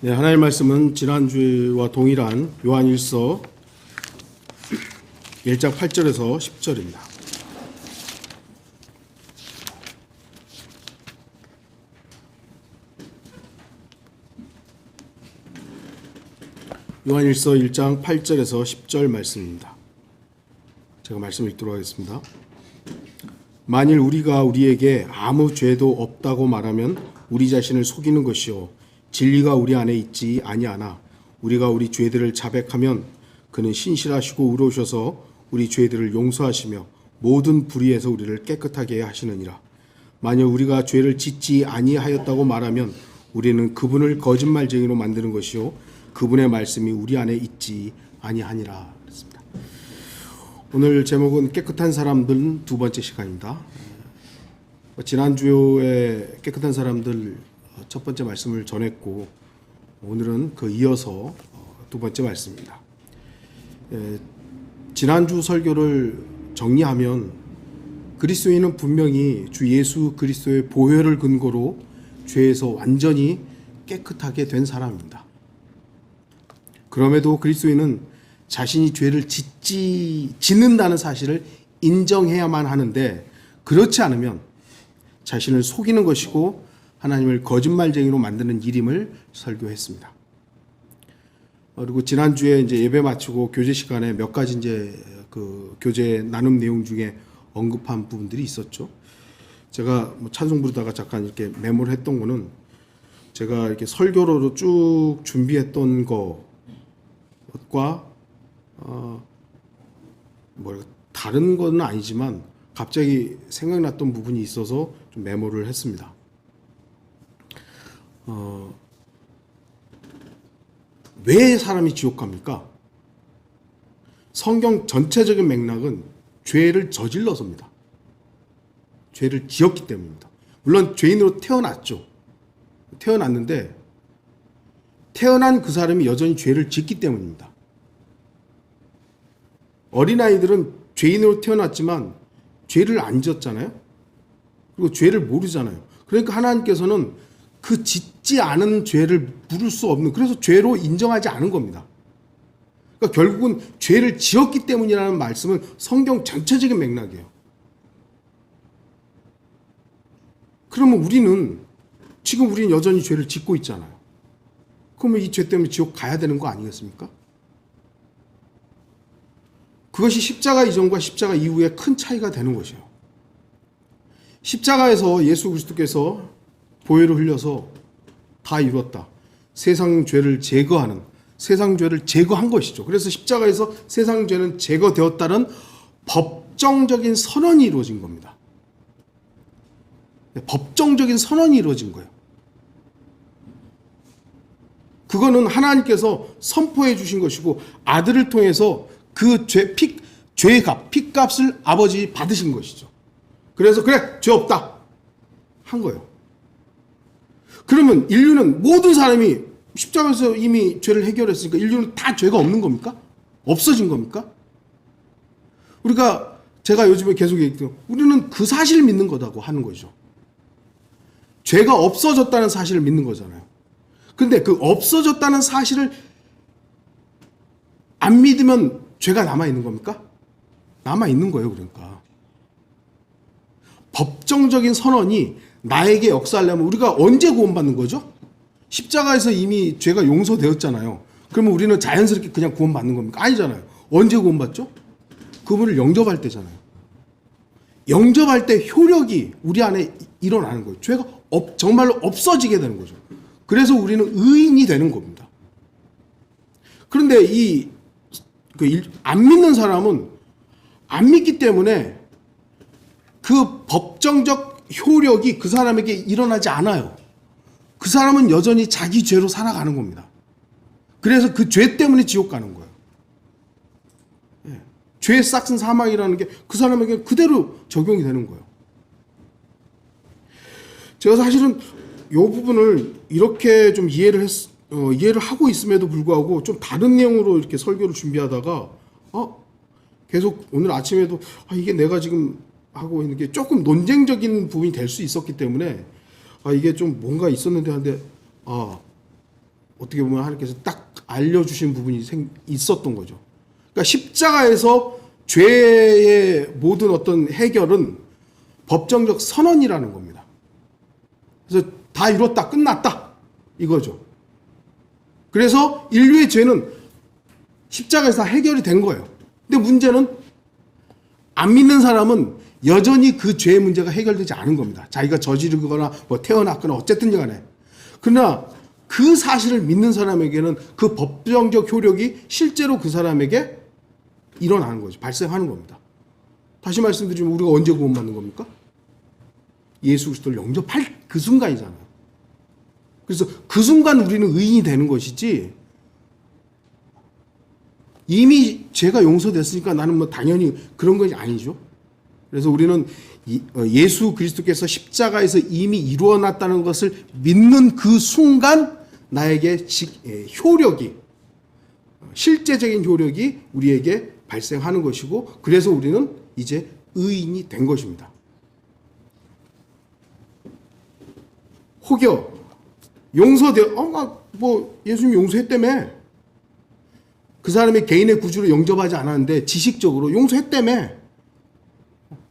네, 하나님 말씀은 지난주와 동일한 요한일서 1장 8절에서 10절입니다. 요한일서 1장 8절에서 10절 말씀입니다. 제가 말씀을 읽도록 하겠습니다. 만일 우리가 우리에게 아무 죄도 없다고 말하면 우리 자신을 속이는 것이요 진리가 우리 안에 있지 아니하나 우리가 우리 죄들을 자백하면 그는 신실하시고 의로우셔서 우리 죄들을 용서하시며 모든 불의에서 우리를 깨끗하게 하시느니라. 만일 우리가 죄를 짓지 아니하였다고 말하면 우리는 그분을 거짓말쟁이로 만드는 것이요 그분의 말씀이 우리 안에 있지 아니하니라. 그랬습니다. 오늘 제목은 깨끗한 사람들 두 번째 시간입니다. 지난주에 깨끗한 사람들 첫 번째 말씀을 전했고 오늘은 그 이어서 두 번째 말씀입니다. 지난주 설교를 정리하면 그리스도인은 분명히 주 예수 그리스도의 보혈을 근거로 죄에서 완전히 깨끗하게 된 사람입니다. 그럼에도 그리스도인은 자신이 죄를 짓는다는 사실을 인정해야만 하는데 그렇지 않으면 자신을 속이는 것이고 하나님을 거짓말쟁이로 만드는 일임을 설교했습니다. 그리고 지난주에 이제 예배 마치고 교제 시간에 몇 가지 이제 그 교제 나눔 내용 중에 언급한 부분들이 있었죠. 제가 찬송 부르다가 잠깐 이렇게 메모를 했던 거는 제가 이렇게 설교로 쭉 준비했던 것과 다른 건 아니지만 갑자기 생각났던 부분이 있어서 좀 메모를 했습니다. 왜 사람이 지옥 갑니까? 성경 전체적인 맥락은 죄를 저질러서입니다. 죄를 지었기 때문입니다. 물론 죄인으로 태어났죠. 태어났는데 태어난 그 사람이 여전히 죄를 짓기 때문입니다. 어린아이들은 죄인으로 태어났지만 죄를 안 지었잖아요. 그리고 죄를 모르잖아요. 그러니까 하나님께서는 그 짓지 않은 죄를 부를 수 없는, 그래서 죄로 인정하지 않은 겁니다. 그러니까 결국은 죄를 지었기 때문이라는 말씀은 성경 전체적인 맥락이에요. 그러면 지금 우리는 여전히 죄를 짓고 있잖아요. 그러면 이 죄 때문에 지옥 가야 되는 거 아니겠습니까? 그것이 십자가 이전과 십자가 이후에 큰 차이가 되는 것이에요. 십자가에서 예수 그리스도께서 보혈을 흘려서 다 이루었다. 세상 죄를 제거한 것이죠. 그래서 십자가에서 세상 죄는 제거되었다는 법정적인 선언이 이루어진 겁니다. 법정적인 선언이 이루어진 거예요. 그거는 하나님께서 선포해 주신 것이고 아들을 통해서 그 핏값을 아버지 받으신 것이죠. 그래서 그래 죄 없다 한 거예요. 그러면 인류는 모든 사람이 십자가에서 이미 죄를 해결했으니까 인류는 다 죄가 없는 겁니까? 없어진 겁니까? 제가 요즘에 계속 얘기해요. 우리는 그 사실을 믿는 거다고 하는 거죠. 죄가 없어졌다는 사실을 믿는 거잖아요. 근데 그 없어졌다는 사실을 안 믿으면 죄가 남아있는 겁니까? 남아있는 거예요. 그러니까 법정적인 선언이 나에게 역사하려면 우리가 언제 구원받는 거죠? 십자가에서 이미 죄가 용서되었잖아요. 그러면 우리는 자연스럽게 그냥 구원받는 겁니까? 아니잖아요. 언제 구원받죠? 그분을 영접할 때잖아요. 영접할 때 효력이 우리 안에 일어나는 거예요. 죄가 정말로 없어지게 되는 거죠. 그래서 우리는 의인이 되는 겁니다. 그런데 안 믿는 사람은 안 믿기 때문에 그 법정적 효력이 그 사람에게 일어나지 않아요. 그 사람은 여전히 자기 죄로 살아가는 겁니다. 그래서 그 죄 때문에 지옥 가는 거예요. 죄의 싹슨 사망이라는 게 그 사람에게 그대로 적용이 되는 거예요. 제가 사실은 이 부분을 이렇게 좀 이해를 하고 있음에도 불구하고 좀 다른 내용으로 이렇게 설교를 준비하다가 계속 오늘 아침에도 이게 내가 지금 하고 있는 게 조금 논쟁적인 부분이 될 수 있었기 때문에 이게 좀 뭔가 있었는데 하는데 어떻게 보면 하나님께서 딱 알려주신 부분이 있었던 거죠. 그러니까 십자가에서 죄의 모든 어떤 해결은 법정적 선언이라는 겁니다. 그래서 다 이뤘다, 끝났다 이거죠. 그래서 인류의 죄는 십자가에서 해결이 된 거예요. 근데 문제는 안 믿는 사람은 여전히 그 죄의 문제가 해결되지 않은 겁니다. 자기가 저지르거나 뭐 태어났거나 어쨌든 간에. 그러나 그 사실을 믿는 사람에게는 그 법정적 효력이 실제로 그 사람에게 일어나는 거죠. 발생하는 겁니다. 다시 말씀드리면 우리가 언제 구원받는 겁니까? 예수 그리스도를 영접할 그 순간이잖아요. 그래서 그 순간 우리는 의인이 되는 것이지, 이미 죄가 용서됐으니까 나는 뭐 당연히 그런 것이 아니죠. 그래서 우리는 예수 그리스도께서 십자가에서 이미 이루어놨다는 것을 믿는 그 순간 나에게 효력이, 실제적인 효력이 우리에게 발생하는 것이고, 그래서 우리는 이제 의인이 된 것입니다. 혹여 뭐 예수님이 용서했다며, 그 사람의 개인의 구주로 영접하지 않았는데 지식적으로 용서했다며,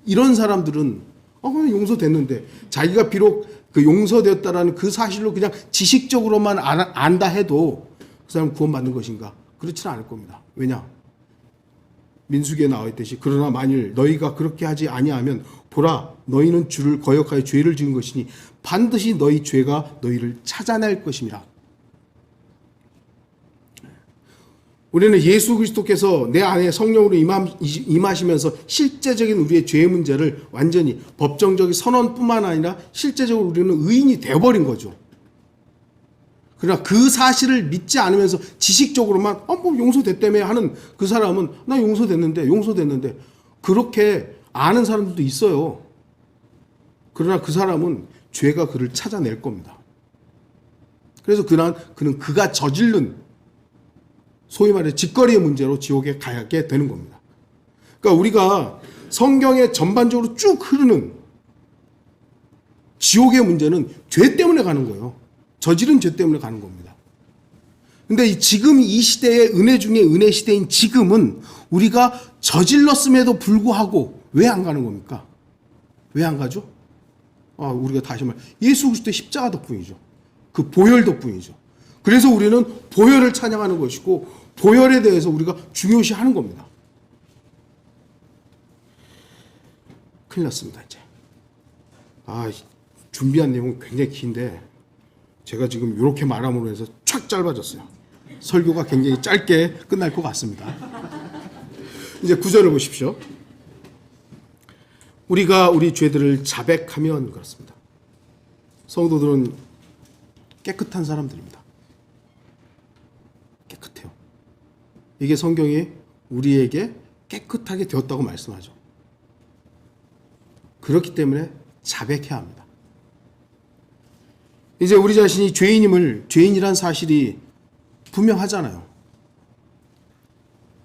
이런 사람들은 그냥 용서됐는데, 자기가 비록 그 용서되었다라는 그 사실로 그냥 지식적으로만 안다 해도 그 사람 구원받는 것인가? 그렇지는 않을 겁니다. 왜냐? 민수기에 나와 있듯이 그러나 만일 너희가 그렇게 하지 아니하면 보라, 너희는 주를 거역하여 죄를 지은 것이니 반드시 너희 죄가 너희를 찾아낼 것임이라. 우리는 예수 그리스도께서 내 안에 성령으로 임하시면서 실제적인 우리의 죄의 문제를 완전히 법정적인 선언뿐만 아니라 실제적으로 우리는 의인이 되어버린 거죠. 그러나 그 사실을 믿지 않으면서 지식적으로만 뭐 용서됐다며 하는 그 사람은 나 용서됐는데 그렇게 아는 사람들도 있어요. 그러나 그 사람은 죄가 그를 찾아낼 겁니다. 그래서 그는 그가 저지른 소위 말해 직거리의 문제로 지옥에 가게 되는 겁니다. 그러니까 우리가 성경에 전반적으로 쭉 흐르는 지옥의 문제는 죄 때문에 가는 거예요. 저지른 죄 때문에 가는 겁니다. 근데 지금 이 시대의 은혜 중에 은혜 시대인 지금은 우리가 저질렀음에도 불구하고 왜 안 가는 겁니까? 왜 안 가죠? 우리가 다시 예수 그리스도의 십자가 덕분이죠. 그 보혈 덕분이죠. 그래서 우리는 보혈을 찬양하는 것이고 보혈에 대해서 우리가 중요시하는 겁니다. 큰일 났습니다, 이제. 준비한 내용은 굉장히 긴데 제가 지금 이렇게 말함으로 해서 촥 짧아졌어요. 설교가 굉장히 짧게 끝날 것 같습니다. 이제 9절을 보십시오. 우리가 우리 죄들을 자백하면 그렇습니다. 성도들은 깨끗한 사람들입니다. 깨끗해요. 이게 성경이 우리에게 깨끗하게 되었다고 말씀하죠. 그렇기 때문에 자백해야 합니다. 이제 우리 자신이 죄인이란 사실이 분명하잖아요.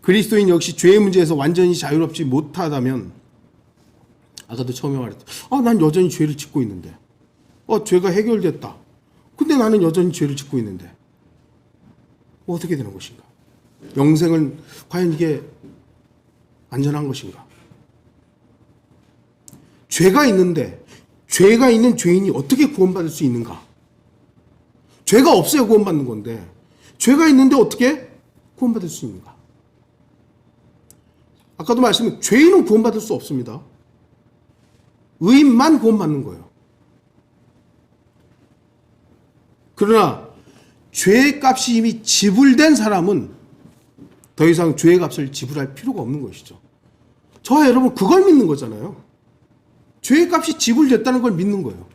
그리스도인 역시 죄의 문제에서 완전히 자유롭지 못하다면, 아까도 처음에 말했죠. 난 여전히 죄를 짓고 있는데. 죄가 해결됐다. 근데 나는 여전히 죄를 짓고 있는데. 어떻게 되는 것인가? 영생은 과연 이게 안전한 것인가? 죄가 있는데, 죄가 있는 죄인이 어떻게 구원받을 수 있는가? 죄가 없어야 구원받는 건데 죄가 있는데 어떻게 구원받을 수 있는가? 아까도 말씀드린 죄인은 구원받을 수 없습니다. 의인만 구원받는 거예요. 그러나 죄의 값이 이미 지불된 사람은 더 이상 죄의 값을 지불할 필요가 없는 것이죠. 저와 여러분 그걸 믿는 거잖아요. 죄의 값이 지불됐다는 걸 믿는 거예요.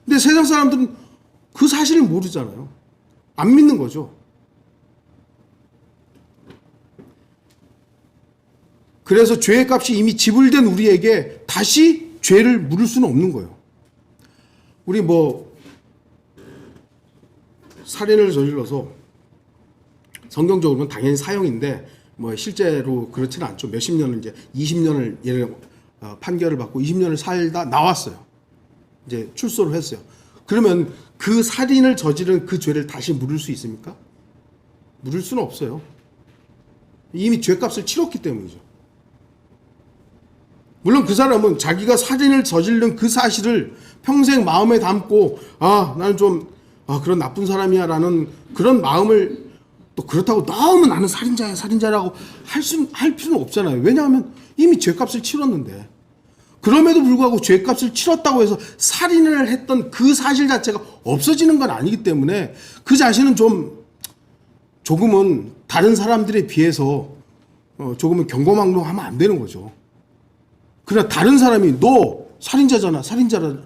근데 세상 사람들은 그 사실을 모르잖아요. 안 믿는 거죠. 그래서 죄의 값이 이미 지불된 우리에게 다시 죄를 물을 수는 없는 거예요. 우리 살인을 저질러서 성경적으로는 당연히 사형인데 실제로 그렇지는 않죠. 몇십 년을 이제 20년을 판결을 받고 20년을 살다 나왔어요. 이제 출소를 했어요. 그러면 그 살인을 저지른 그 죄를 다시 물을 수 있습니까? 물을 수는 없어요. 이미 죄값을 치렀기 때문이죠. 물론 그 사람은 자기가 살인을 저지른 그 사실을 평생 마음에 담고 나는 좀 그런 나쁜 사람이야 라는 그런 마음을 또 그렇다고 너무 나는 살인자라고 할 필요는 없잖아요. 왜냐하면 이미 죄값을 치렀는데, 그럼에도 불구하고 죄값을 치렀다고 해서 살인을 했던 그 사실 자체가 없어지는 건 아니기 때문에 그 자신은 조금은 다른 사람들에 비해서 조금은 경거망동하면 안 되는 거죠. 그러나 다른 사람이 너 살인자잖아, 살인자라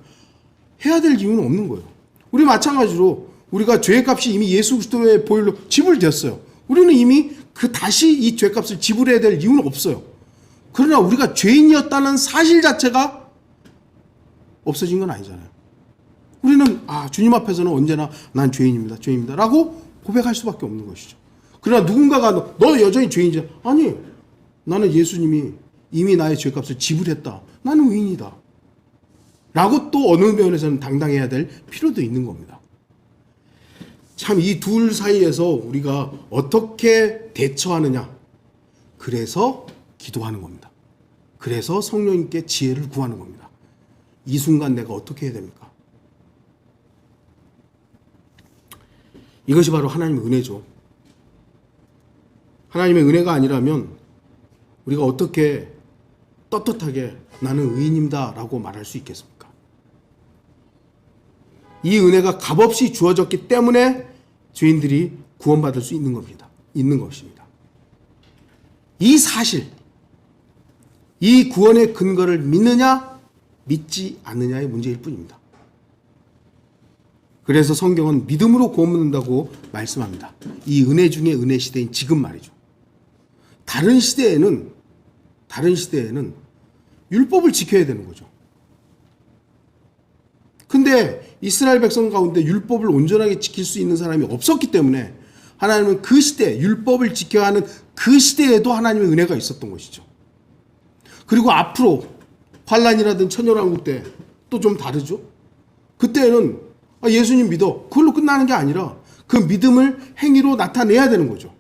해야 될 이유는 없는 거예요. 우리 마찬가지로 우리가 죄값이 이미 예수 그리스도의 보혈로 지불되었어요. 우리는 이미 다시 이 죄값을 지불해야 될 이유는 없어요. 그러나 우리가 죄인이었다는 사실 자체가 없어진 건 아니잖아요. 우리는 주님 앞에서는 언제나 난 죄인입니다 라고 고백할 수밖에 없는 것이죠. 그러나 누군가가 너 여전히 죄인이지? 아니, 나는 예수님이 이미 나의 죄값을 지불했다, 나는 의인이다 라고 또 어느 면에서는 당당해야 될 필요도 있는 겁니다. 참 이 둘 사이에서 우리가 어떻게 대처하느냐, 그래서 기도하는 겁니다. 그래서 성령님께 지혜를 구하는 겁니다. 이 순간 내가 어떻게 해야 됩니까? 이것이 바로 하나님의 은혜죠. 하나님의 은혜가 아니라면 우리가 어떻게 떳떳하게 나는 의인입니다 라고 말할 수 있겠습니까? 이 은혜가 값없이 주어졌기 때문에 죄인들이 구원받을 수 있는 것입니다. 이 사실, 이 구원의 근거를 믿느냐 믿지 않느냐의 문제일 뿐입니다. 그래서 성경은 믿음으로 구원 받는다고 말씀합니다. 이 은혜 중에 은혜 시대인 지금 말이죠. 다른 시대에는 율법을 지켜야 되는 거죠. 근데 이스라엘 백성 가운데 율법을 온전하게 지킬 수 있는 사람이 없었기 때문에 하나님은 그 시대, 율법을 지켜야 하는 그 시대에도 하나님의 은혜가 있었던 것이죠. 그리고 앞으로 환란이라든 천년왕국 때 또 좀 다르죠. 그때는 예수님 믿어, 그걸로 끝나는 게 아니라 그 믿음을 행위로 나타내야 되는 거죠.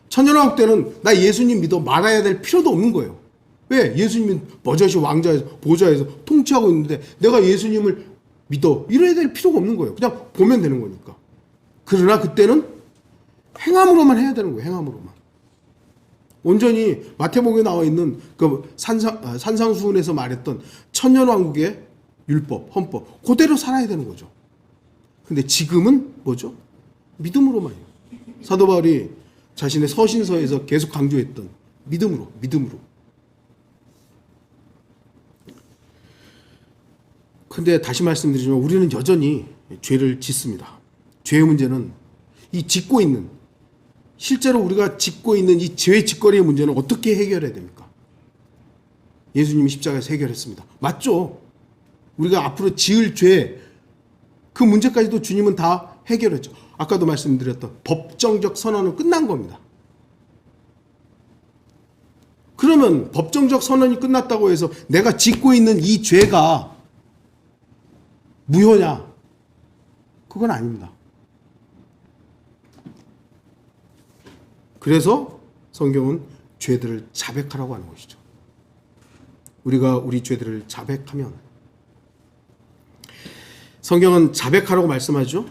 천년왕국 때는 나 예수님 믿어 말아야 될 필요도 없는 거예요. 왜? 예수님은 버젓이 왕자에서 보좌에서 통치하고 있는데 내가 예수님을 믿어 이래야 될 필요가 없는 거예요. 그냥 보면 되는 거니까. 그러나 그때는 행함으로만 해야 되는 거예요. 행함으로만. 온전히 마태복음에 나와 있는 그 산상수훈에서 말했던 천년왕국의 율법, 헌법 그대로 살아야 되는 거죠. 근데 지금은 뭐죠? 믿음으로만요. 사도 바울이 자신의 서신서에서 계속 강조했던 믿음으로. 근데 다시 말씀드리지만 우리는 여전히 죄를 짓습니다. 죄의 문제는 이 실제로 우리가 짓고 있는 이 죄의 짓거리의 문제는 어떻게 해결해야 됩니까? 예수님이 십자가에서 해결했습니다. 맞죠? 우리가 앞으로 지을 죄, 그 문제까지도 주님은 다 해결했죠. 아까도 말씀드렸던 법정적 선언은 끝난 겁니다. 그러면 법정적 선언이 끝났다고 해서 내가 짓고 있는 이 죄가 무효냐? 그건 아닙니다. 그래서 성경은 죄들을 자백하라고 하는 것이죠. 우리가 우리 죄들을 자백하면, 성경은 자백하라고 말씀하죠.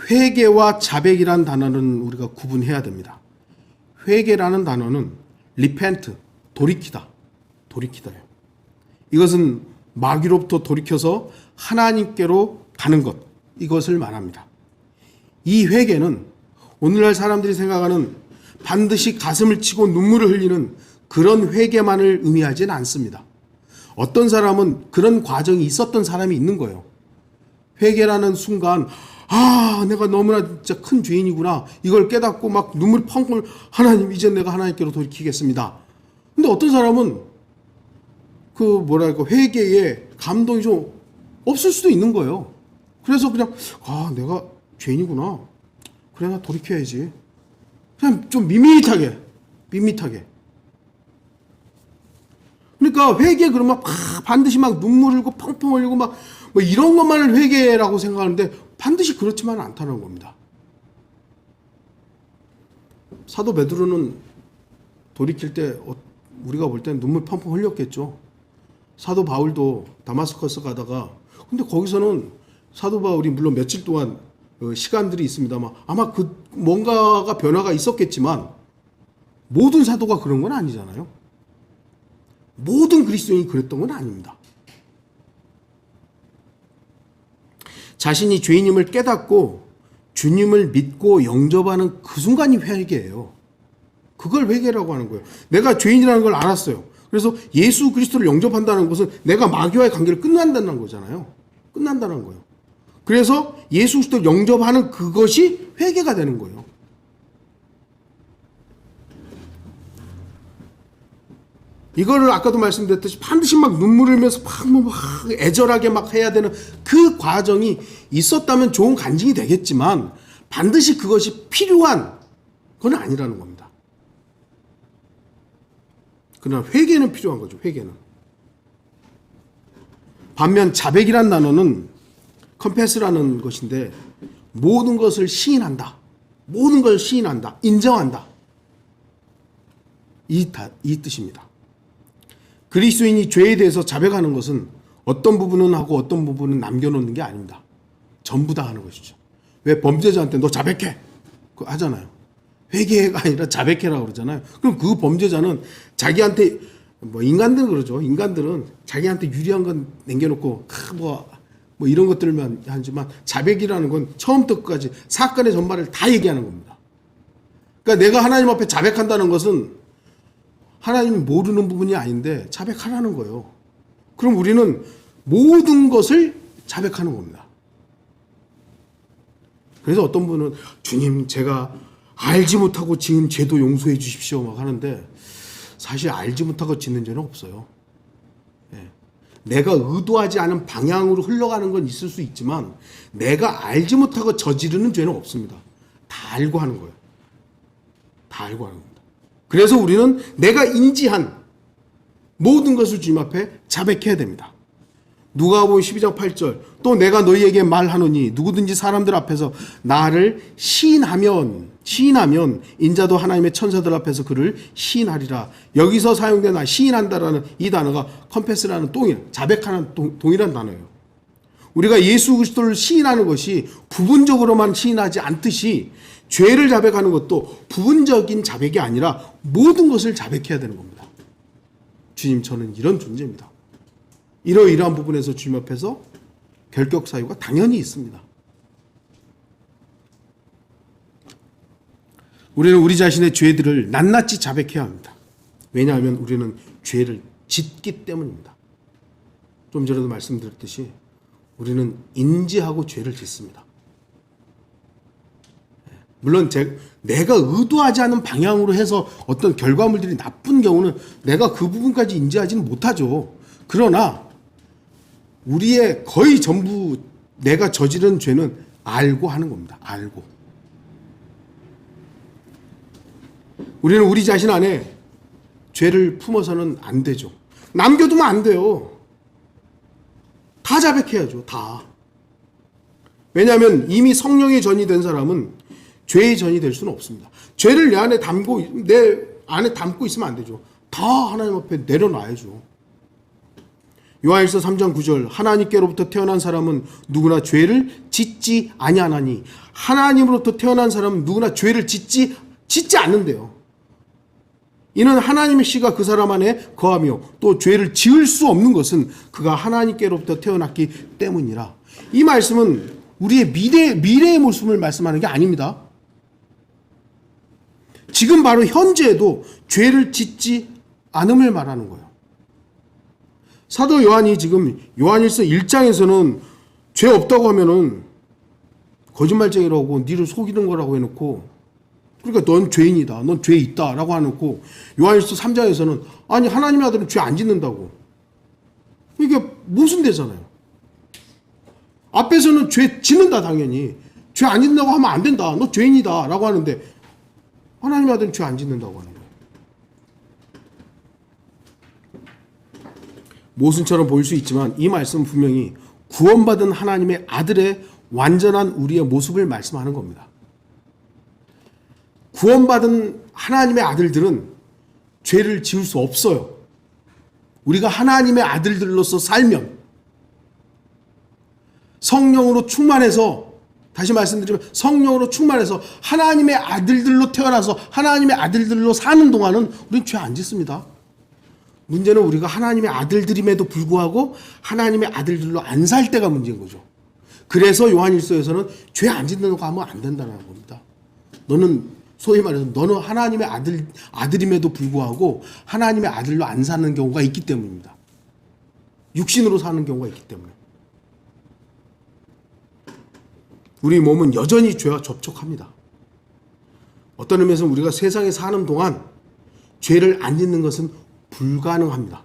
회개와 자백이란 단어는 우리가 구분해야 됩니다. 회개라는 단어는 repent, 돌이키다예요. 이것은 마귀로부터 돌이켜서 하나님께로 가는 것, 이것을 말합니다. 이 회개는 오늘날 사람들이 생각하는 반드시 가슴을 치고 눈물을 흘리는 그런 회개만을 의미하지는 않습니다. 어떤 사람은 그런 과정이 있었던 사람이 있는 거예요. 회개라는 순간 내가 너무나 진짜 큰 죄인이구나, 이걸 깨닫고 막 눈물이 펑펑, 하나님 이제 내가 하나님께로 돌이키겠습니다. 근데 어떤 사람은 회개에 감동이 좀 없을 수도 있는 거예요. 그래서 그냥 내가 죄인이구나, 그래 나 돌이켜야지, 그냥 좀 밋밋하게. 그러니까 회개 그러면 반드시 막 눈물 흘리고 펑펑 흘리고 막 뭐 이런 것만을 회개라고 생각하는데 반드시 그렇지만은 않다는 겁니다. 사도 베드로는 돌이킬 때 우리가 볼 때는 눈물 펑펑 흘렸겠죠. 사도 바울도 다마스커스 가다가 근데 거기서는 사도 바울이 물론 며칠 동안 시간들이 있습니다만 아마 그 뭔가가 변화가 있었겠지만 모든 사도가 그런 건 아니잖아요. 모든 그리스도인이 그랬던 건 아닙니다. 자신이 죄인임을 깨닫고 주님을 믿고 영접하는 그 순간이 회개예요. 그걸 회개라고 하는 거예요. 내가 죄인이라는 걸 알았어요. 그래서 예수 그리스도를 영접한다는 것은 내가 마귀와의 관계를 끝난다는 거잖아요. 끝난다는 거예요. 그래서 예수 그리스도를 영접하는 그것이 회개가 되는 거예요. 이거를 아까도 말씀드렸듯이 반드시 막 눈물 흘면서 막 애절하게 막 해야 되는 그 과정이 있었다면 좋은 간증이 되겠지만 반드시 그것이 필요한 건 아니라는 겁니다. 그러나 회개는 필요한 거죠. 회개는. 반면 자백이란 단어는 confess라는 것인데 모든 것을 시인한다. 모든 걸 시인한다. 인정한다. 이 뜻입니다. 그리스도인이 죄에 대해서 자백하는 것은 어떤 부분은 하고 어떤 부분은 남겨놓는 게 아닙니다. 전부 다 하는 것이죠. 왜 범죄자한테 너 자백해? 그거 하잖아요. 회개가 아니라 자백해라고 그러잖아요. 그럼 그 범죄자는 자기한테 뭐 인간들은 그러죠. 인간들은 자기한테 유리한 건 남겨놓고 뭐 이런 것들만 하지만 자백이라는 건 처음부터 끝까지 사건의 전말을 다 얘기하는 겁니다. 그러니까 내가 하나님 앞에 자백한다는 것은 하나님이 모르는 부분이 아닌데 자백하라는 거예요. 그럼 우리는 모든 것을 자백하는 겁니다. 그래서 어떤 분은 주님 제가 알지 못하고 지은 죄도 용서해 주십시오 막 하는데 사실 알지 못하고 짓는 죄는 없어요. 내가 의도하지 않은 방향으로 흘러가는 건 있을 수 있지만 내가 알지 못하고 저지르는 죄는 없습니다. 다 알고 하는 거예요. 다 알고 하는 겁니다. 그래서 우리는 내가 인지한 모든 것을 주님 앞에 자백해야 됩니다. 누가복음 12장 8절 또 내가 너희에게 말하노니 누구든지 사람들 앞에서 나를 시인하면 인자도 하나님의 천사들 앞에서 그를 시인하리라. 여기서 사용된 시인한다라는 이 단어가 confess라는 자백하는 동일한 단어예요. 우리가 예수 그리스도를 시인하는 것이 부분적으로만 시인하지 않듯이 죄를 자백하는 것도 부분적인 자백이 아니라 모든 것을 자백해야 되는 겁니다. 주님 저는 이런 존재입니다. 이러이러한 부분에서 주님 앞에서 결격 사유가 당연히 있습니다. 우리는 우리 자신의 죄들을 낱낱이 자백해야 합니다. 왜냐하면 우리는 죄를 짓기 때문입니다. 좀 전에도 말씀드렸듯이 우리는 인지하고 죄를 짓습니다. 물론 내가 의도하지 않은 방향으로 해서 어떤 결과물들이 나쁜 경우는 내가 그 부분까지 인지하지는 못하죠. 그러나 우리의 거의 전부 내가 저지른 죄는 알고 하는 겁니다. 알고. 우리는 우리 자신 안에 죄를 품어서는 안 되죠. 남겨두면 안 돼요. 다 자백해야죠. 다. 왜냐하면 이미 성령의 전이 된 사람은 죄의 전이 될 수는 없습니다. 죄를 내 안에 담고 있으면 안 되죠. 다 하나님 앞에 내려놔야죠. 요한일서 3장 9절 하나님께로부터 태어난 사람은 누구나 죄를 짓지 아니하나니 하나님으로부터 태어난 사람은 누구나 죄를 짓지 않는데요. 이는 하나님의 씨가 그 사람 안에 거하며 또 죄를 지을 수 없는 것은 그가 하나님께로부터 태어났기 때문이라. 이 말씀은 우리의 미래의 모습을 말씀하는 게 아닙니다. 지금 바로 현재에도 죄를 짓지 않음을 말하는 거예요. 사도 요한이 지금 요한일서 1장에서는 죄 없다고 하면은 거짓말쟁이라고 니를 속이는 거라고 해놓고 그러니까 넌 죄인이다. 넌 죄 있다. 라고 해놓고 요한일서 3장에서는 아니 하나님의 아들은 죄 안 짓는다고. 이게 모순되잖아요. 앞에서는 죄 짓는다 당연히. 죄 안 짓는다고 하면 안 된다. 너 죄인이다. 라고 하는데 하나님의 아들은 죄 안 짓는다고 하는 거예요. 모순처럼 보일 수 있지만 이 말씀은 분명히 구원받은 하나님의 아들의 완전한 우리의 모습을 말씀하는 겁니다. 구원받은 하나님의 아들들은 죄를 지을 수 없어요. 우리가 하나님의 아들들로서 살면 성령으로 충만해서, 다시 말씀드리면 성령으로 충만해서 하나님의 아들들로 태어나서 하나님의 아들들로 사는 동안은 우리는 죄 안 짓습니다. 문제는 우리가 하나님의 아들들임에도 불구하고 하나님의 아들들로 안 살 때가 문제인 거죠. 그래서 요한일서에서는 죄 안 짓는 거 하면 안 된다는 겁니다. 너는 소위 말해서 너는 하나님의 아들임에도 불구하고 하나님의 아들로 안 사는 경우가 있기 때문입니다. 육신으로 사는 경우가 있기 때문에. 우리 몸은 여전히 죄와 접촉합니다. 어떤 의미에서 우리가 세상에 사는 동안 죄를 안 짓는 것은 불가능합니다.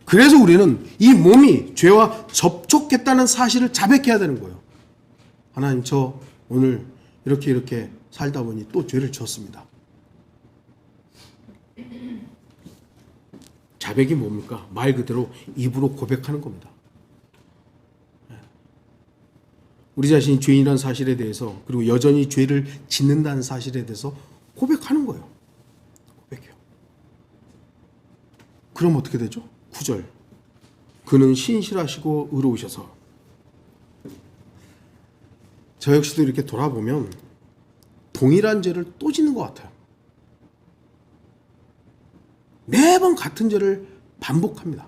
그래서 우리는 이 몸이 죄와 접촉했다는 사실을 자백해야 되는 거예요. 하나님, 저 오늘 이렇게 살다 보니 또 죄를 지었습니다. 자백이 뭡니까? 말 그대로 입으로 고백하는 겁니다. 우리 자신이 죄인이라는 사실에 대해서, 그리고 여전히 죄를 짓는다는 사실에 대해서 고백하는 거예요. 고백해요. 그럼 어떻게 되죠? 9절. 그는 신실하시고 의로우셔서. 저 역시도 이렇게 돌아보면 동일한 죄를 또 짓는 것 같아요. 매번 같은 죄를 반복합니다.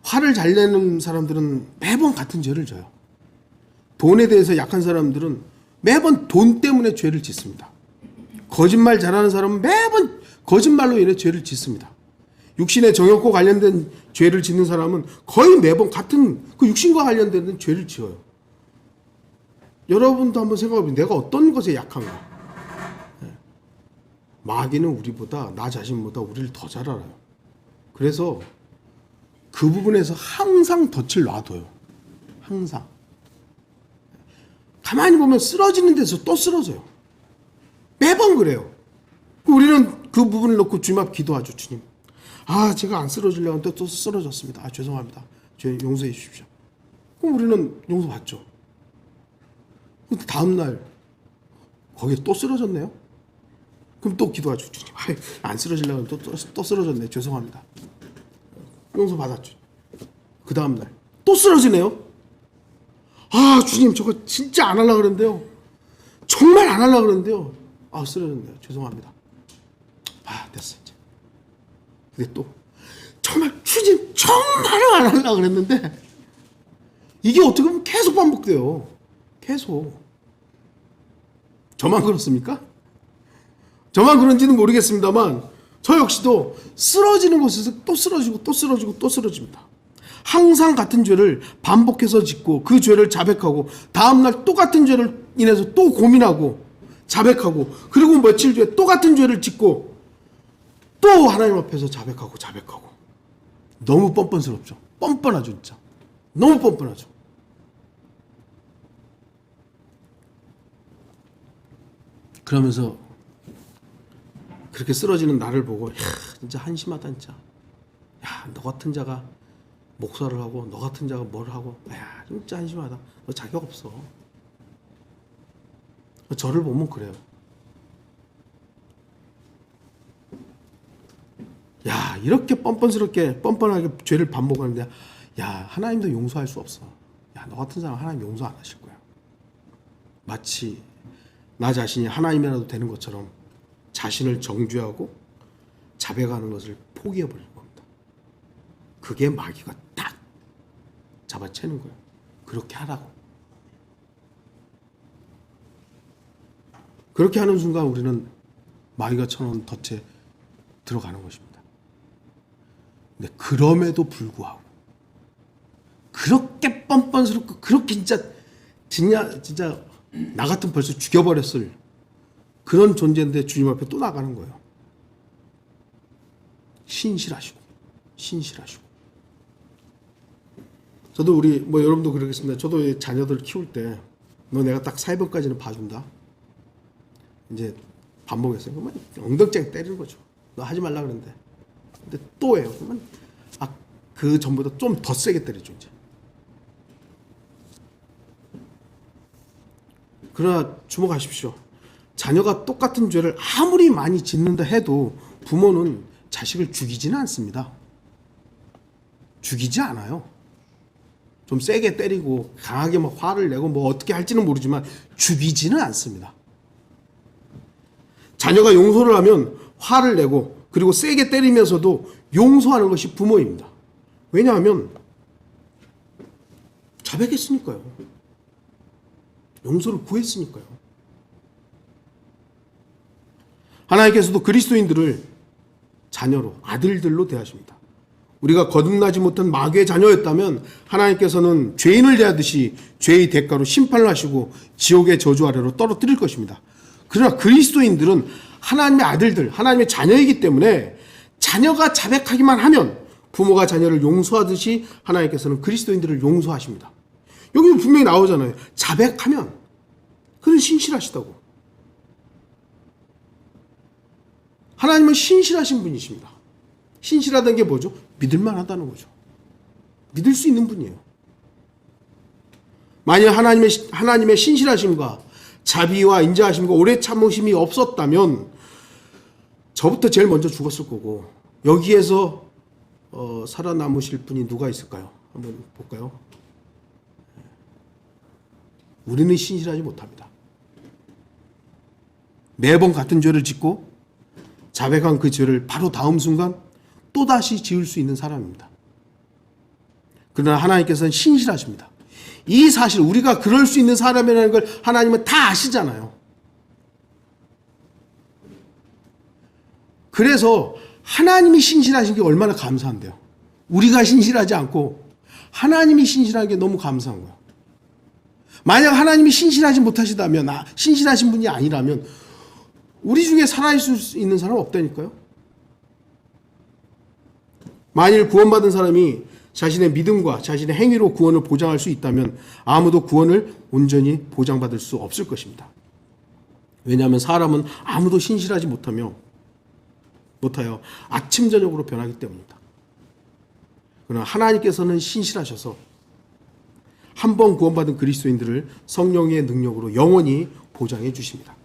화를 잘 내는 사람들은 매번 같은 죄를 져요. 돈에 대해서 약한 사람들은 매번 돈 때문에 죄를 짓습니다. 거짓말 잘하는 사람은 매번 거짓말로 인해 죄를 짓습니다. 육신의 정욕과 관련된 죄를 짓는 사람은 거의 매번 같은 그 육신과 관련된 죄를 지어요. 여러분도 한번 생각해보세요. 내가 어떤 것에 약한가? 마귀는 우리보다, 나 자신보다 우리를 더 잘 알아요. 그래서 그 부분에서 항상 덫을 놔둬요. 항상. 가만히 보면 쓰러지는 데서 또 쓰러져요. 매번 그래요. 우리는 그 부분을 놓고 주님 앞 기도하죠. 주님, 제가 안 쓰러지려고 하는데 또 쓰러졌습니다. 죄송합니다. 죄 용서해 주십시오. 그럼 우리는 용서받죠. 근데 다음날 거기에 또 쓰러졌네요. 그럼 또 기도하죠. 주님, 안 쓰러지려고 하는데 또 쓰러졌네. 죄송합니다. 용서받았죠. 그 다음날 또 쓰러지네요. 주님, 저거 진짜 안 하려고 그랬는데요. 정말 안 하려고 그랬는데요. 쓰러졌네요. 죄송합니다. 됐어 이제. 근데 또 정말 주님 정말 안 하려고 그랬는데, 이게 어떻게 보면 계속 반복돼요. 계속. 저만 그렇습니까? 저만 그런지는 모르겠습니다만 저 역시도 쓰러지는 곳에서 또 쓰러지고 또 쓰러지고 또 쓰러집니다. 항상 같은 죄를 반복해서 짓고 그 죄를 자백하고 다음날 똑같은 죄를 인해서 또 고민하고 자백하고, 그리고 며칠 뒤에 또 같은 죄를 짓고 또 하나님 앞에서 자백하고. 너무 뻔뻔스럽죠. 뻔뻔하죠. 진짜 너무 뻔뻔하죠. 그러면서 그렇게 쓰러지는 나를 보고, 진짜 한심하다 진짜. 너 같은 자가 목사를 하고, 너 같은 자가 뭘 하고, 진짜 한심하다. 너 자격 없어. 저를 보면 그래요. 이렇게 뻔뻔하게 죄를 반복하는데, 하나님도 용서할 수 없어. 너 같은 사람 하나님 용서 안 하실 거야. 마치 나 자신이 하나님이라도 되는 것처럼 자신을 정죄하고 자백하는 것을 포기해버리는 겁니다. 그게 마귀가 딱 잡아채는 거예요. 그렇게 하라고. 그렇게 하는 순간 우리는 마귀가 쳐놓은 덫에 들어가는 것입니다. 근데 그럼에도 불구하고 그렇게 뻔뻔스럽고 그렇게 진짜 나 같으면 벌써 죽여버렸을 그런 존재인데 주님 앞에 또 나가는 거예요. 신실하시고. 저도 여러분도 그러겠습니다. 저도 자녀들 키울 때 너 내가 딱 4번까지는 봐준다. 이제 반복했어요. 그러면 엉덩쟁이 때리는 거죠. 너 하지 말라 그러는데. 근데 또 해요. 그러면 그 전보다 좀 더 세게 때리죠, 이제. 그러나 주목하십시오. 자녀가 똑같은 죄를 아무리 많이 짓는다 해도 부모는 자식을 죽이지는 않습니다. 죽이지 않아요. 좀 세게 때리고 강하게 막 화를 내고 뭐 어떻게 할지는 모르지만 죽이지는 않습니다. 자녀가 용서를 하면 화를 내고 그리고 세게 때리면서도 용서하는 것이 부모입니다. 왜냐하면 자백했으니까요. 용서를 구했으니까요. 하나님께서도 그리스도인들을 자녀로, 아들들로 대하십니다. 우리가 거듭나지 못한 마귀의 자녀였다면 하나님께서는 죄인을 대하듯이 죄의 대가로 심판을 하시고 지옥의 저주 아래로 떨어뜨릴 것입니다. 그러나 그리스도인들은 하나님의 아들들, 하나님의 자녀이기 때문에 자녀가 자백하기만 하면 부모가 자녀를 용서하듯이 하나님께서는 그리스도인들을 용서하십니다. 여기 분명히 나오잖아요. 자백하면 그는 신실하시다고. 하나님은 신실하신 분이십니다. 신실하다는 게 뭐죠? 믿을만하다는 거죠. 믿을 수 있는 분이에요. 만약 하나님의 신실하심과 자비와 인자하심과 오래 참으심이 없었다면 저부터 제일 먼저 죽었을 거고 여기에서 살아남으실 분이 누가 있을까요? 한번 볼까요? 우리는 신실하지 못합니다. 매번 같은 죄를 짓고 자백한 그 죄를 바로 다음 순간 또다시 지을 수 있는 사람입니다. 그러나 하나님께서는 신실하십니다. 이 사실, 우리가 그럴 수 있는 사람이라는 걸 하나님은 다 아시잖아요. 그래서 하나님이 신실하신 게 얼마나 감사한데요. 우리가 신실하지 않고 하나님이 신실한 게 너무 감사한 거예요. 만약 하나님이 신실하지 못하시다면, 신실하신 분이 아니라면 우리 중에 살아있을 수 있는 사람 없다니까요. 만일 구원받은 사람이 자신의 믿음과 자신의 행위로 구원을 보장할 수 있다면 아무도 구원을 온전히 보장받을 수 없을 것입니다. 왜냐하면 사람은 아무도 신실하지 못하여 아침 저녁으로 변하기 때문입니다. 그러나 하나님께서는 신실하셔서 한 번 구원받은 그리스도인들을 성령의 능력으로 영원히 보장해 주십니다.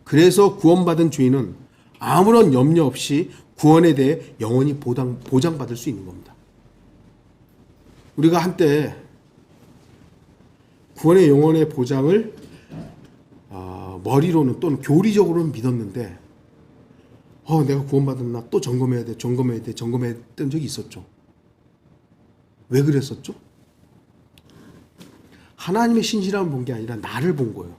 그래서 구원받은 죄인은 아무런 염려 없이 구원에 대해 영원히 보장받을 수 있는 겁니다. 우리가 한때 구원의 영원의 보장을 머리로는 또는 교리적으로는 믿었는데 내가 구원받았나 또 점검해야 돼 점검했던 적이 있었죠. 왜 그랬었죠? 하나님의 신실함을 본 게 아니라 나를 본 거예요.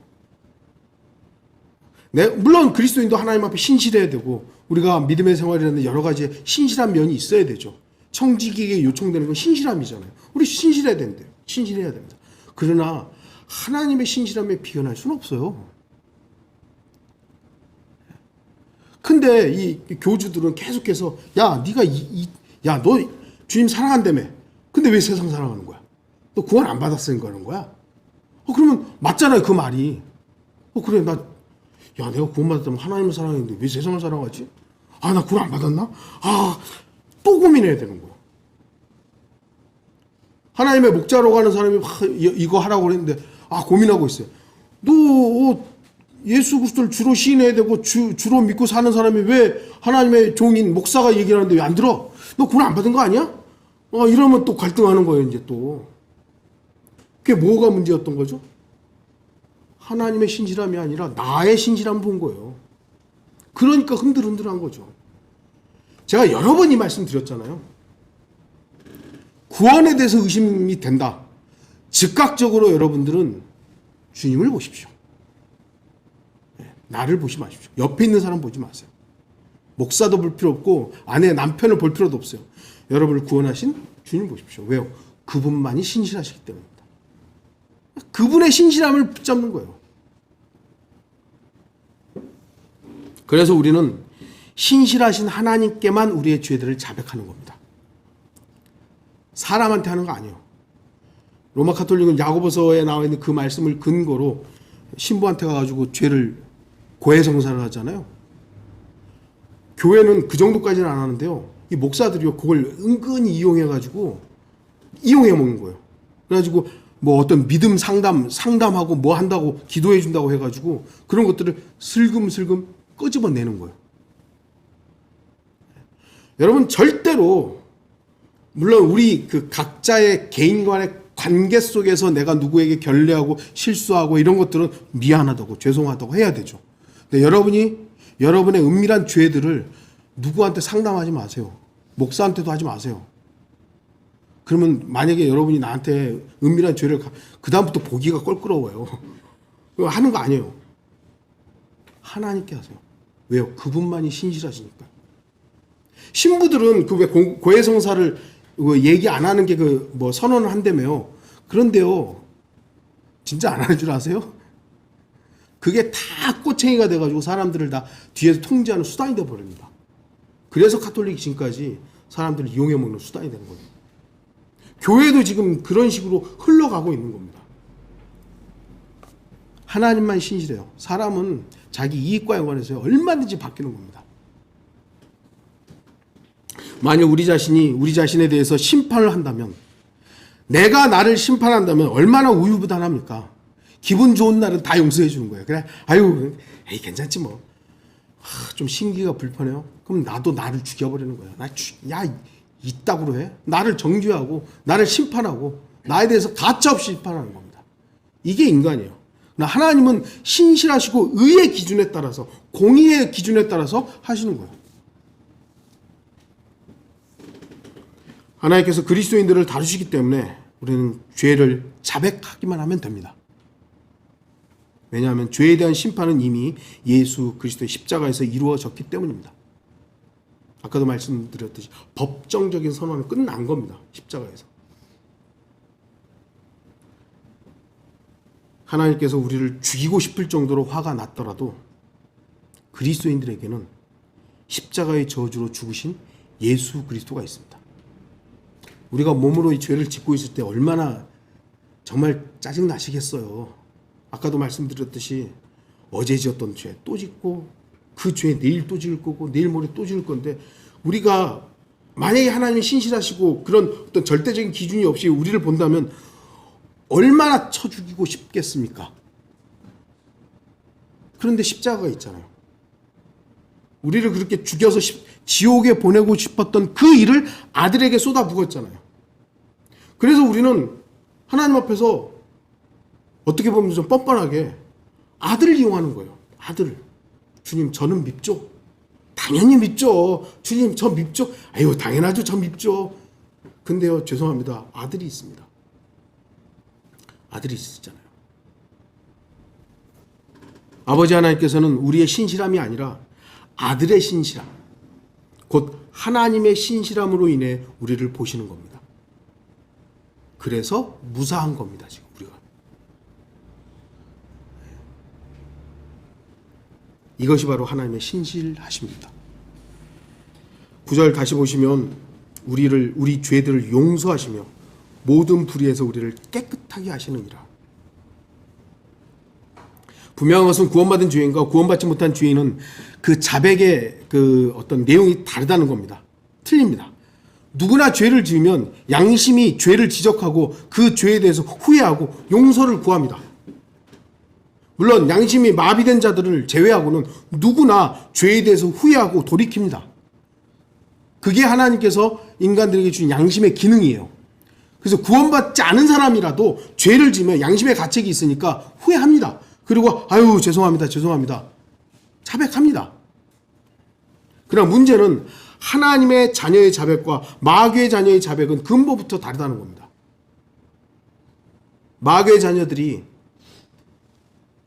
물론 그리스도인도 하나님 앞에 신실해야 되고 우리가 믿음의 생활이라는 여러 가지 신실한 면이 있어야 되죠. 청지기에게 요청되는 건 신실함이잖아요. 우리 신실해야 된대요. 신실해야 됩니다. 그러나 하나님의 신실함에 비견할 수는 없어요. 근데 이 교주들은 계속해서 너 주님 사랑한다며. 근데 왜 세상 사랑하는 거야? 너 구원 안 받았으니까 그런 거야? 그러면 맞잖아요, 그 말이. 그래, 내가 구원 받았다면 하나님을 사랑했는데 왜 세상을 사랑하지? 나 구원 안 받았나? 또 고민해야 되는 거야. 하나님의 목자로 가는 사람이 이거 하라고 그랬는데 고민하고 있어요. 너 예수 그리스도를 주로 시인해야 되고 주로 믿고 사는 사람이 왜 하나님의 종인 목사가 얘기를 하는데 왜 안 들어? 너 구원 안 받은 거 아니야? 이러면 또 갈등하는 거예요, 이제 또. 그게 뭐가 문제였던 거죠? 하나님의 신실함이 아니라 나의 신실함을 본 거예요. 그러니까 흔들흔들한 거죠. 제가 여러 번 이 말씀 드렸잖아요. 구원에 대해서 의심이 된다. 즉각적으로 여러분들은 주님을 보십시오. 나를 보지 마십시오. 옆에 있는 사람 보지 마세요. 목사도 볼 필요 없고 아내, 남편을 볼 필요도 없어요. 여러분을 구원하신 주님 보십시오. 왜요? 그분만이 신실하시기 때문입니다. 그분의 신실함을 붙잡는 거예요. 그래서 우리는 신실하신 하나님께만 우리의 죄들을 자백하는 겁니다. 사람한테 하는 거 아니에요. 로마 카톨릭은 야고보서에 나와 있는 그 말씀을 근거로 신부한테 가가지고 죄를 고해성사를 하잖아요. 교회는 그 정도까지는 안 하는데요. 이 목사들이요, 그걸 은근히 이용해가지고 이용해 먹는 거예요. 그래가지고 뭐 어떤 믿음 상담하고 뭐 한다고 기도해 준다고 해가지고 그런 것들을 슬금슬금 끄집어내는 거예요. 여러분, 절대로 물론 우리 그 각자의 개인 간의 관계 속에서 내가 누구에게 결례하고 실수하고 이런 것들은 미안하다고 죄송하다고 해야 되죠. 근데 여러분의 은밀한 죄들을 누구한테 상담하지 마세요. 목사한테도 하지 마세요. 그러면 만약에 여러분이 나한테 은밀한 죄를 그 다음부터 보기가 껄끄러워요. 하는 거 아니에요. 하나님께 하세요. 왜요? 그분만이 신실하시니까. 신부들은 그 왜 고해성사를 얘기 안 하는 게 그 뭐 선언을 한다며요. 그런데요, 진짜 안 하는 줄 아세요? 그게 다 꼬챙이가 돼가지고 사람들을 다 뒤에서 통제하는 수단이 돼버립니다. 그래서 카톨릭이 지금까지 사람들을 이용해 먹는 수단이 되는 거예요. 교회도 지금 그런 식으로 흘러가고 있는 겁니다. 하나님만 신실해요. 사람은 자기 이익과 연관해서 얼마든지 바뀌는 겁니다. 만약 우리 자신에 대해서 심판을 한다면, 내가 나를 심판한다면 얼마나 우유부단합니까? 기분 좋은 날은 다 용서해 주는 거예요. 그래, 아유, 에이, 괜찮지 뭐. 좀 심기가 불편해요. 그럼 나도 나를 죽여버리는 거야. 야, 이따구로 해? 나를 정죄하고 나를 심판하고 나에 대해서 가차없이 심판하는 겁니다. 이게 인간이에요. 하나님은 신실하시고 의의 기준에 따라서, 공의의 기준에 따라서 하시는 거예요. 하나님께서 그리스도인들을 다루시기 때문에 우리는 죄를 자백하기만 하면 됩니다. 왜냐하면 죄에 대한 심판은 이미 예수 그리스도의 십자가에서 이루어졌기 때문입니다. 아까도 말씀드렸듯이 법정적인 선언은 끝난 겁니다. 십자가에서. 하나님께서 우리를 죽이고 싶을 정도로 화가 났더라도 그리스도인들에게는 십자가의 저주로 죽으신 예수 그리스도가 있습니다. 우리가 몸으로 이 죄를 짓고 있을 때 얼마나 정말 짜증나시겠어요. 아까도 말씀드렸듯이 어제 지었던 죄 또 짓고 그 죄 내일 또 지을 거고 내일 모레 또 지을 건데, 우리가 만약에 하나님이 신실하시고 그런 어떤 절대적인 기준이 없이 우리를 본다면 얼마나 쳐 죽이고 싶겠습니까? 그런데 십자가가 있잖아요. 우리를 그렇게 죽여서 지옥에 보내고 싶었던 그 일을 아들에게 쏟아부었잖아요. 그래서 우리는 하나님 앞에서 어떻게 보면 좀 뻔뻔하게 아들을 이용하는 거예요. 아들을. 주님, 저는 밉죠. 당연히 밉죠. 주님, 저 밉죠. 아유, 당연하죠. 저 밉죠. 근데요, 죄송합니다. 아들이 있습니다. 아들이 있었잖아요. 아버지 하나님께서는 우리의 신실함이 아니라 아들의 신실함, 곧 하나님의 신실함으로 인해 우리를 보시는 겁니다. 그래서 무사한 겁니다, 지금 우리가. 이것이 바로 하나님의 신실하십니다. 9절 다시 보시면 우리 죄들을 용서하시며 모든 불의에서 우리를 깨끗하게 하시느니라. 분명한 것은 구원받은 죄인과 구원받지 못한 죄인은 그 자백의 그 어떤 내용이 다르다는 겁니다. 틀립니다. 누구나 죄를 지으면 양심이 죄를 지적하고 그 죄에 대해서 후회하고 용서를 구합니다. 물론 양심이 마비된 자들을 제외하고는 누구나 죄에 대해서 후회하고 돌이킵니다. 그게 하나님께서 인간들에게 주신 양심의 기능이에요. 그래서 구원받지 않은 사람이라도 죄를 지으면 양심의 가책이 있으니까 후회합니다. 그리고 아유, 죄송합니다. 자백합니다. 그러나 문제는 하나님의 자녀의 자백과 마귀의 자녀의 자백은 근본부터 다르다는 겁니다. 마귀의 자녀들이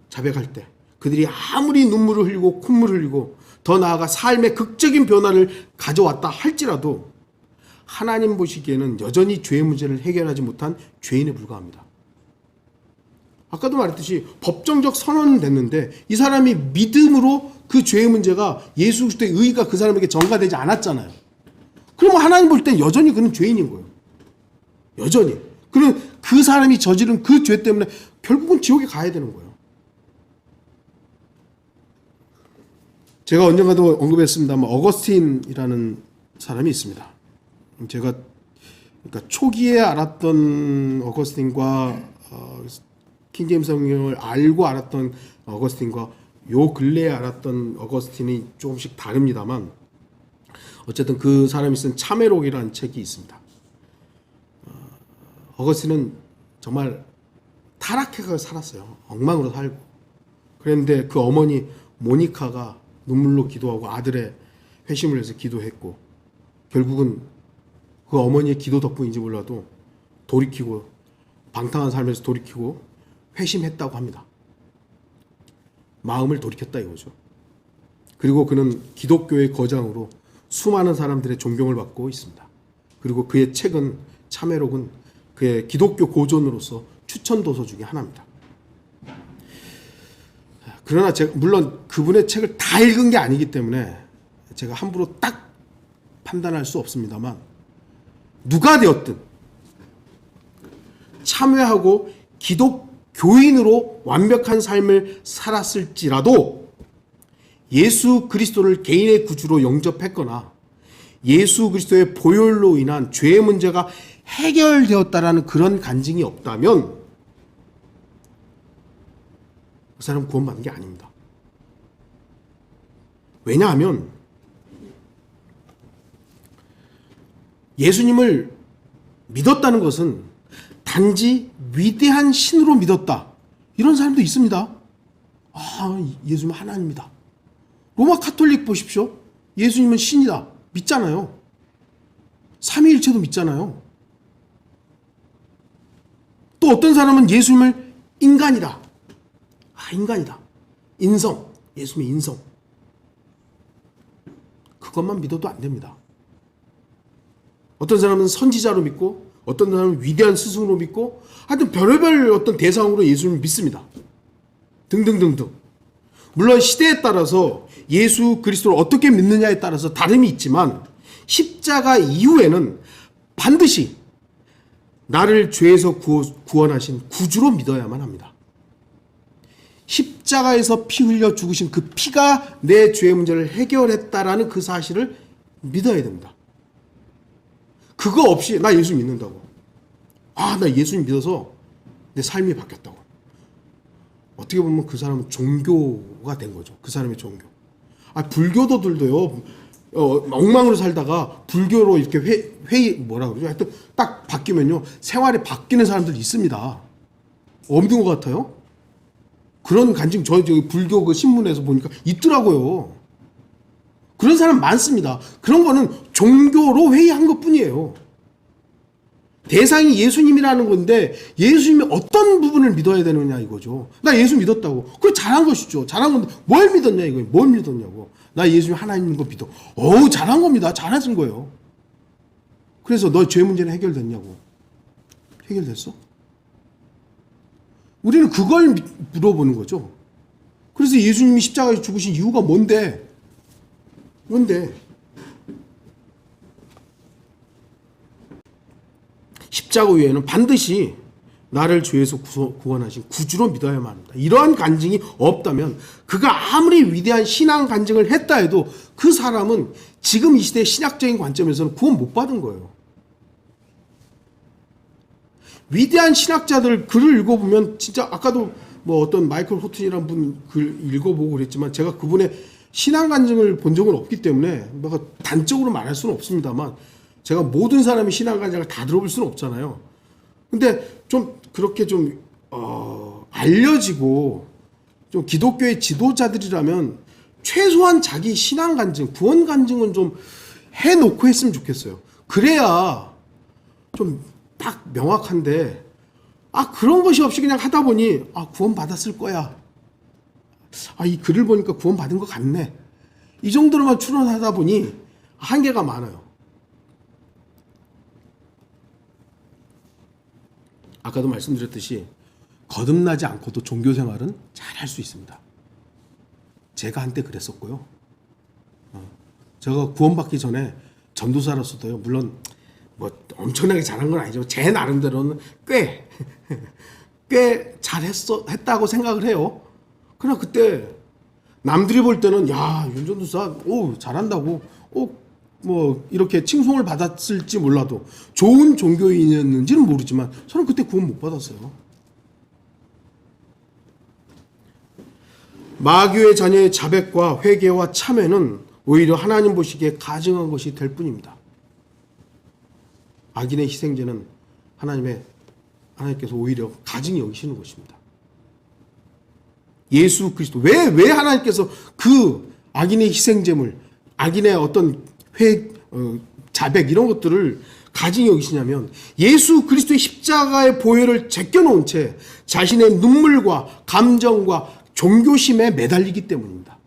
자백할 때 그들이 아무리 눈물을 흘리고 콧물을 흘리고 더 나아가 삶의 극적인 변화를 가져왔다 할지라도 하나님 보시기에는 여전히 죄의 문제를 해결하지 못한 죄인에 불과합니다. 아까도 말했듯이 법정적 선언은 됐는데 이 사람이 믿음으로 그 죄의 문제가 예수 그리스도의 의가 그 사람에게 전가되지 않았잖아요. 그러면 하나님 볼 땐 여전히 그는 죄인인 거예요. 여전히. 그럼 그 사람이 저지른 그 죄 때문에 결국은 지옥에 가야 되는 거예요. 제가 언젠가도 언급했습니다만 어거스틴이라는 사람이 있습니다. 제가 그러니까 초기에 알았던 어거스틴과 킹제임스 성경을 알고 알았던 어거스틴과 요 근래에 알았던 어거스틴이 조금씩 다릅니다만 어쨌든 그 사람이 쓴 참회록이라는 책이 있습니다. 어거스틴은 정말 타락해가 살았어요. 엉망으로 살고. 그런데 그 어머니 모니카가 눈물로 기도하고 아들의 회심을 해서 기도했고 결국은 그 어머니의 기도 덕분인지 몰라도 돌이키고 방탕한 삶에서 돌이키고 회심했다고 합니다. 마음을 돌이켰다 이거죠. 그리고 그는 기독교의 거장으로 수많은 사람들의 존경을 받고 있습니다. 그리고 그의 책은 참회록은 그의 기독교 고전으로서 추천 도서 중에 하나입니다. 그러나 제가 물론 그분의 책을 다 읽은 게 아니기 때문에 제가 함부로 딱 판단할 수 없습니다만 누가 되었든 참회하고 기독교인으로 완벽한 삶을 살았을지라도 예수 그리스도를 개인의 구주로 영접했거나 예수 그리스도의 보혈로 인한 죄의 문제가 해결되었다라는 그런 간증이 없다면 그 사람은 구원받은 게 아닙니다. 왜냐하면 예수님을 믿었다는 것은 단지 위대한 신으로 믿었다. 이런 사람도 있습니다. 예수님은 하나님이다. 로마 카톨릭 보십시오. 예수님은 신이다. 믿잖아요. 삼위일체도 믿잖아요. 또 어떤 사람은 예수님을 인간이다. 인간이다. 인성. 예수님의 인성. 그것만 믿어도 안 됩니다. 어떤 사람은 선지자로 믿고 어떤 사람은 위대한 스승으로 믿고 하여튼 별의별 어떤 대상으로 예수님을 믿습니다. 등등등등. 물론 시대에 따라서 예수 그리스도를 어떻게 믿느냐에 따라서 다름이 있지만 십자가 이후에는 반드시 나를 죄에서 구원하신 구주로 믿어야만 합니다. 십자가에서 피 흘려 죽으신 그 피가 내 죄의 문제를 해결했다라는 그 사실을 믿어야 됩니다. 그거 없이 나 예수 믿는다고. 나 예수님 믿어서 내 삶이 바뀌었다고. 어떻게 보면 그 사람은 종교가 된 거죠. 그 사람의 종교. 불교도들도요. 엉망으로 살다가 불교로 이렇게 뭐라 그러죠? 하여튼 딱 바뀌면요. 생활이 바뀌는 사람들이 있습니다. 없는 것 같아요? 그런 간증 저희 불교 그 신문에서 보니까 있더라고요. 그런 사람 많습니다. 그런 거는 종교로 회의한 것 뿐이에요. 대상이 예수님이라는 건데 예수님이 어떤 부분을 믿어야 되느냐 이거죠. 나 예수 믿었다고. 그거 잘한 것이죠. 잘한 건데 뭘 믿었냐 이거예요. 뭘 믿었냐고. 나 예수님 하나님인 거 믿어. 잘한 겁니다. 잘하신 거예요. 그래서 너 죄 문제는 해결됐냐고. 해결됐어? 우리는 그걸 물어보는 거죠. 그래서 예수님이 십자가에 죽으신 이유가 뭔데? 십자가 위에는 반드시 나를 죄에서 구원하신 구주로 믿어야만 합니다. 이러한 간증이 없다면 그가 아무리 위대한 신앙 간증을 했다 해도 그 사람은 지금 이 시대의 신학적인 관점에서는 구원 못 받은 거예요. 위대한 신학자들 글을 읽어보면 진짜 아까도 어떤 마이클 호튼이라는 분 글 읽어보고 그랬지만 제가 그분의 신앙 간증을 본 적은 없기 때문에 단적으로 말할 수는 없습니다만 제가 모든 사람이 신앙 간증을 다 들어볼 수는 없잖아요. 근데 좀 그렇게 좀 알려지고 좀 기독교의 지도자들이라면 최소한 자기 신앙 간증, 구원 간증은 좀 해놓고 했으면 좋겠어요. 그래야 좀 딱 명확한데 그런 것이 없이 그냥 하다 보니 구원 받았을 거야. 이 글을 보니까 구원 받은 것 같네. 이 정도로만 추론하다 보니 한계가 많아요. 아까도 말씀드렸듯이 거듭나지 않고도 종교 생활은 잘 할 수 있습니다. 제가 한때 그랬었고요. 제가 구원받기 전에 전도사로서도요. 물론 엄청나게 잘한 건 아니죠. 제 나름대로는 꽤 잘했다고 생각을 해요. 그러나 그때 남들이 볼 때는 야, 윤전도사 오 잘한다고 뭐 이렇게 칭송을 받았을지 몰라도 좋은 종교인이었는지는 모르지만 저는 그때 구원 못 받았어요. 마귀의 자녀의 자백과 회개와 참회는 오히려 하나님 보시기에 가증한 것이 될 뿐입니다. 악인의 희생제는 하나님께서 오히려 가증히 여기시는 것입니다. 예수 그리스도 왜 하나님께서 그 악인의 희생제물, 악인의 어떤 자백 이런 것들을 가증히 여기시냐면 예수 그리스도의 십자가의 보혈을 제껴놓은 채 자신의 눈물과 감정과 종교심에 매달리기 때문입니다.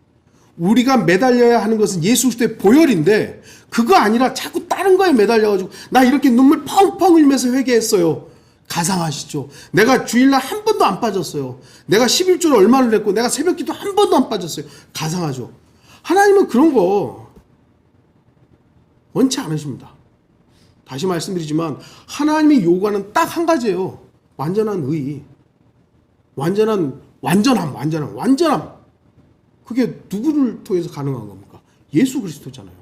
우리가 매달려야 하는 것은 예수 그리스도의 보혈인데 그거 아니라 자꾸 다른 거에 매달려가지고 나 이렇게 눈물 펑펑 흘리면서 회개했어요. 가상하시죠. 내가 주일날 한 번도 안 빠졌어요. 내가 11조를 얼마를 냈고 내가 새벽기도 한 번도 안 빠졌어요. 가상하죠. 하나님은 그런 거 원치 않으십니다. 다시 말씀드리지만 하나님이 요구하는 딱 한 가지예요. 완전한 의, 완전함. 그게 누구를 통해서 가능한 겁니까? 예수 그리스도잖아요.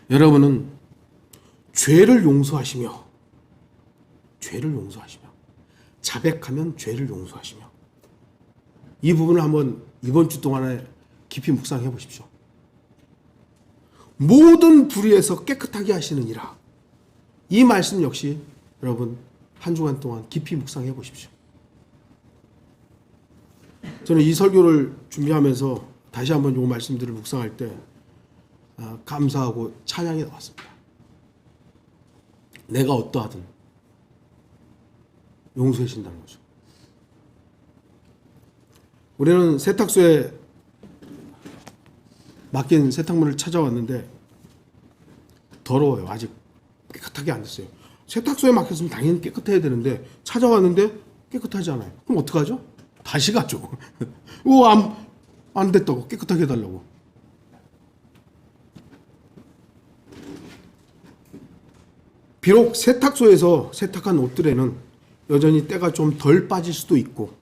여러분은 죄를 용서하시며 자백하면 죄를 용서하시며 이 부분을 한번 이번 주 동안에 깊이 묵상해 보십시오. 모든 불의에서 깨끗하게 하시느니라. 이 말씀 역시 여러분 한 주간 동안 깊이 묵상해 보십시오. 저는 이 설교를 준비하면서 다시 한번 이 말씀들을 묵상할 때 감사하고 찬양이 나왔습니다. 내가 어떠하든 용서해 주신다는 거죠. 우리는 세탁소에 맡긴 세탁물을 찾아왔는데 더러워요. 아직 깨끗하게 안 됐어요. 세탁소에 맡겼으면 당연히 깨끗해야 되는데 찾아왔는데 깨끗하지 않아요. 그럼 어떡하죠? 다시 가죠. 안 됐다고 깨끗하게 해달라고. 비록 세탁소에서 세탁한 옷들에는 여전히 때가 좀 덜 빠질 수도 있고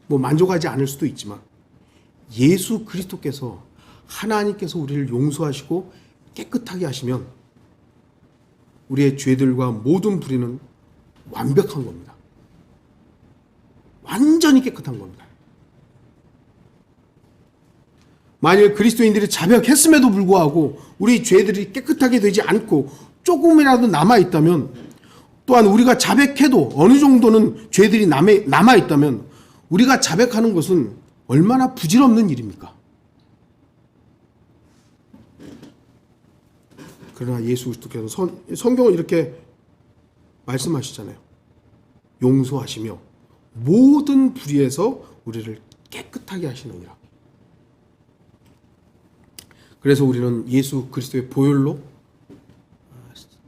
뭐 만족하지 않을 수도 있지만 예수 그리스도께서 하나님께서 우리를 용서하시고 깨끗하게 하시면 우리의 죄들과 모든 불의는 완벽한 겁니다. 완전히 깨끗한 겁니다. 만일 그리스도인들이 자백했음에도 불구하고 우리 죄들이 깨끗하게 되지 않고 조금이라도 남아있다면, 또한 우리가 자백해도 어느 정도는 죄들이 남아있다면 우리가 자백하는 것은 얼마나 부질없는 일입니까? 그러나 예수 그리스도께서 성경은 이렇게 말씀하시잖아요. 용서하시며 모든 불의에서 우리를 깨끗하게 하시느니라. 그래서 우리는 예수 그리스도의 보혈로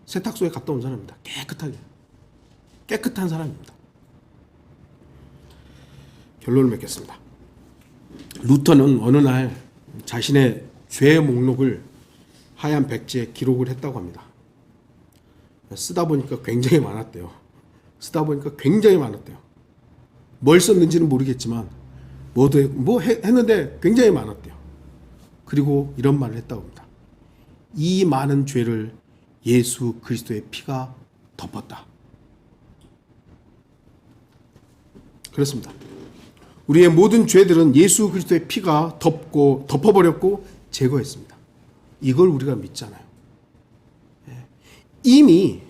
세탁소에 갔다 온 사람입니다. 깨끗한 사람입니다. 결론을 맺겠습니다. 루터는 어느 날 자신의 죄 목록을 하얀 백지에 기록을 했다고 합니다. 쓰다 보니까 굉장히 많았대요. 뭘 썼는지는 모르겠지만 했는데 굉장히 많았대요. 그리고 이런 말을 했다고 합니다. 이 많은 죄를 예수 그리스도의 피가 덮었다. 그렇습니다. 우리의 모든 죄들은 예수 그리스도의 피가 덮어버렸고 제거했습니다. 이걸 우리가 믿잖아요. 이미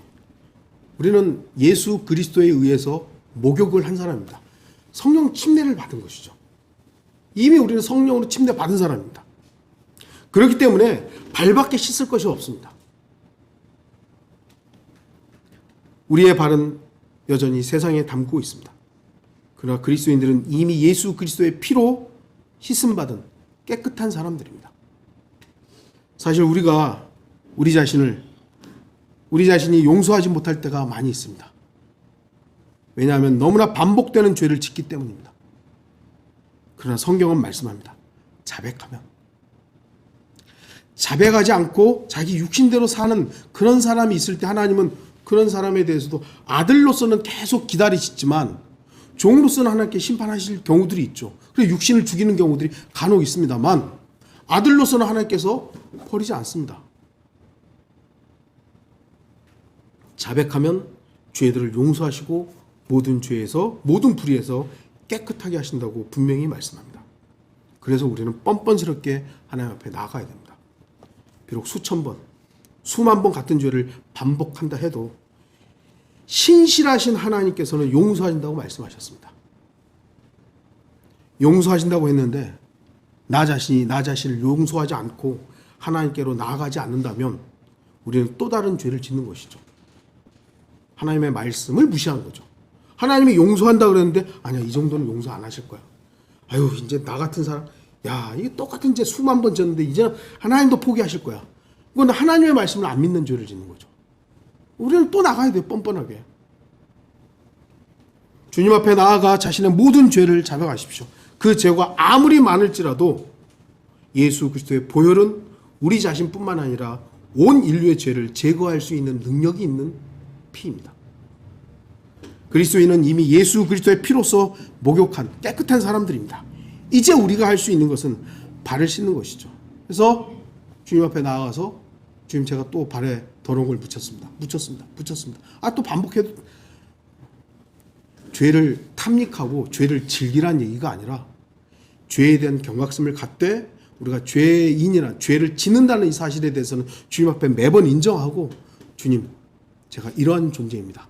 우리는 예수 그리스도에 의해서 목욕을 한 사람입니다. 성령 침례를 받은 것이죠. 이미 우리는 성령으로 침례 받은 사람입니다. 그렇기 때문에 발밖에 씻을 것이 없습니다. 우리의 발은 여전히 세상에 담고 있습니다. 그러나 그리스도인들은 이미 예수 그리스도의 피로 씻음받은 깨끗한 사람들입니다. 사실 우리가 우리 자신이 용서하지 못할 때가 많이 있습니다. 왜냐하면 너무나 반복되는 죄를 짓기 때문입니다. 그러나 성경은 말씀합니다. 자백하지 않고 자기 육신대로 사는 그런 사람이 있을 때 하나님은 그런 사람에 대해서도 아들로서는 계속 기다리시지만 종으로서는 하나님께 심판하실 경우들이 있죠. 그래서 육신을 죽이는 경우들이 간혹 있습니다만 아들로서는 하나님께서 버리지 않습니다. 자백하면 죄들을 용서하시고 모든 죄에서 모든 불의에서 깨끗하게 하신다고 분명히 말씀합니다. 그래서 우리는 뻔뻔스럽게 하나님 앞에 나아가야 됩니다. 비록 수천 번, 수만 번 같은 죄를 반복한다 해도 신실하신 하나님께서는 용서하신다고 말씀하셨습니다. 용서하신다고 했는데 나 자신을 용서하지 않고 하나님께로 나아가지 않는다면 우리는 또 다른 죄를 짓는 것이죠. 하나님의 말씀을 무시한 거죠. 하나님이 용서한다 그랬는데 아니야, 이 정도는 용서 안 하실 거야. 아유, 이제 나 같은 사람, 야, 이게 똑같은 죄 수만 번 졌는데 이제 하나님도 포기하실 거야. 그건 하나님의 말씀을 안 믿는 죄를 짓는 거죠. 우리는 또 나가야 돼요, 뻔뻔하게. 주님 앞에 나아가 자신의 모든 죄를 자백하십시오. 그 죄가 아무리 많을지라도 예수 그리스도의 보혈은 우리 자신뿐만 아니라 온 인류의 죄를 제거할 수 있는 능력이 있는 피입니다. 그리스도인은 이미 예수 그리스도의 피로서 목욕한 깨끗한 사람들입니다. 이제 우리가 할 수 있는 것은 발을 씻는 것이죠. 그래서 주님 앞에 나아가서 주님, 제가 또 발에 더러운 걸 묻혔습니다. 아, 또 반복해도 죄를 탐닉하고 죄를 즐기라는 얘기가 아니라 죄에 대한 경각심을 갖되 우리가 죄인이나 죄를 짓는다는 이 사실에 대해서는 주님 앞에 매번 인정하고 주님, 제가 이러한 존재입니다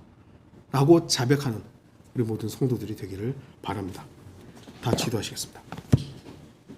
라고 자백하는 우리 모든 성도들이 되기를 바랍니다. 다 기도하시겠습니다.